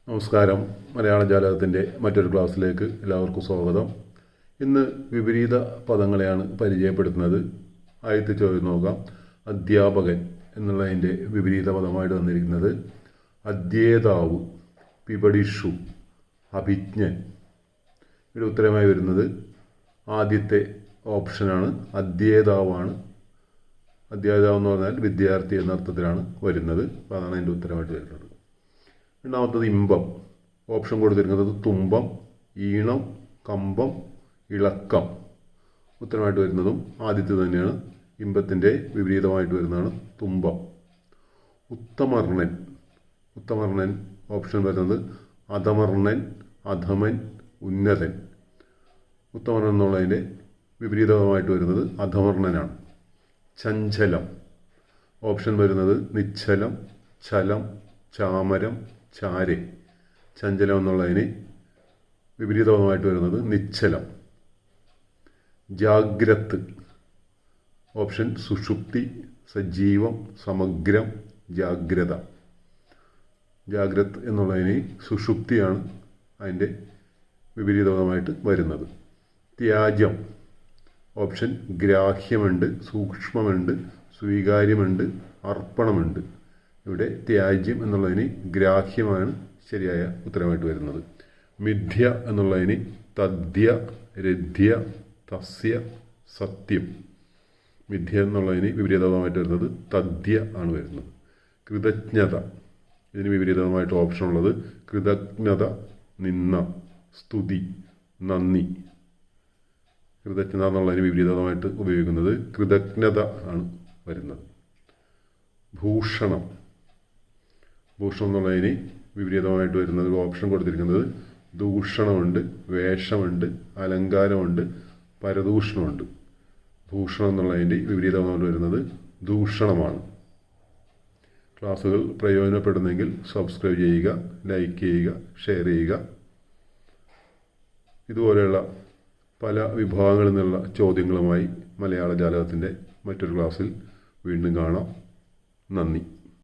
നമസ്കാരം. മലയാള ജാലകത്തിൻ്റെ മറ്റൊരു ക്ലാസ്സിലേക്ക് എല്ലാവർക്കും സ്വാഗതം. ഇന്ന് വിപരീത പദങ്ങളെയാണ് പരിചയപ്പെടുത്തുന്നത്. ആദ്യത്തെ ചോദ്യം നോക്കാം. അധ്യാപകൻ എന്നുള്ളതിൻ്റെ വിപരീത പദമായിട്ട് വന്നിരിക്കുന്നത് അധ്യേതാവ്, പിപഠിഷു, അഭിജ്ഞൻ. ഇവിടെ ഉത്തരമായി വരുന്നത് ആദ്യത്തെ ഓപ്ഷനാണ്, അധ്യേതാവാണ്. അധ്യേതാവ് എന്ന് പറഞ്ഞാൽ വിദ്യാർത്ഥി എന്ന അർത്ഥത്തിലാണ് വരുന്നത്. അപ്പോൾ അതാണ് അതിൻ്റെ ഉത്തരമായിട്ട് വരുന്നത്. രണ്ടാമത്തത് ഇമ്പം. ഓപ്ഷൻ കൊടുത്തിരിക്കുന്നത് തുമ്പം, ഈണം, കമ്പം, ഇളക്കം. ഉത്തരമായിട്ട് വരുന്നതും ആദ്യത്തെ തന്നെയാണ്. ഇമ്പത്തിൻ്റെ വിപരീതമായിട്ട് വരുന്നതാണ് തുമ്പം. ഉത്തമർണൻ. ഉത്തമർണൻ ഓപ്ഷൻ വരുന്നത് അധമർണൻ, അധമൻ, ഉന്നതൻ. ഉത്തമർണൻ എന്നുള്ളതിൻ്റെ വിപരീതമായിട്ട് വരുന്നത് അധമർണനാണ്. ചഞ്ചലം. ഓപ്ഷൻ വരുന്നത് നിശ്ചലം, ചലം, ചാമരം, ചാരെ. ചഞ്ചലം എന്നുള്ളതിന് വിപരീതമായിട്ട് വരുന്നത് നിശ്ചലം. ജാഗ്രത്. ഓപ്ഷൻ സുഷുപ്തി, സജീവം, സമഗ്രം, ജാഗ്രത. ജാഗ്രത് എന്നുള്ളതിന് സുഷുപ്തിയാണ് അതിൻ്റെ വിപരീതമായിട്ട് വരുന്നത്. ത്യാജ്യം. ഓപ്ഷൻ ഗ്രാഹ്യമുണ്ട്, സൂക്ഷ്മമുണ്ട്, സ്വീകാര്യമുണ്ട്, അർപ്പണമുണ്ട്. ഇവിടെ ത്യാജ്യം എന്നുള്ളതിന് ഗ്രാഹ്യമാണ് ശരിയായ ഉത്തരമായിട്ട് വരുന്നത്. മിഥ്യ എന്നുള്ളതിന് തദ്യ, രഥ്യ, തസ്യ, സത്യം. മിഥ്യ എന്നുള്ളതിന് വിപരീതമായിട്ട് വരുന്നത് തദ്യ ആണ് വരുന്നത്. കൃതജ്ഞത. ഇതിന് വിപരീതമായിട്ട് ഓപ്ഷൻ ഉള്ളത് കൃതജ്ഞത, നിന്ന, സ്തുതി, നന്ദി. കൃതജ്ഞത എന്നുള്ളതിന് വിപരീതമായിട്ട് ഉപയോഗിക്കുന്നത് കൃതജ്ഞത ആണ് വരുന്നത്. ഭൂഷണം. ഭൂഷണം എന്നുള്ളതിന് വിപരീതമായിട്ട് വരുന്നത് ഓപ്ഷൻ കൊടുത്തിരിക്കുന്നത് ദൂഷണമുണ്ട്, വേഷമുണ്ട്, അലങ്കാരമുണ്ട്, പരദൂഷണമുണ്ട്. ഭൂഷണം എന്നുള്ളതിൻ്റെ വിപരീതമായിട്ട് വരുന്നത് ദൂഷണമാണ്. ക്ലാസ്സുകൾ പ്രയോജനപ്പെടുന്നെങ്കിൽ സബ്സ്ക്രൈബ് ചെയ്യുക, ലൈക്ക് ചെയ്യുക, ഷെയർ ചെയ്യുക. ഇതുപോലെയുള്ള പല വിഭാഗങ്ങളിൽ നിന്നുള്ള ചോദ്യങ്ങളുമായി മലയാള ജാലകത്തിൻ്റെ മറ്റൊരു ക്ലാസ്സിൽ വീണ്ടും കാണാം. നന്ദി.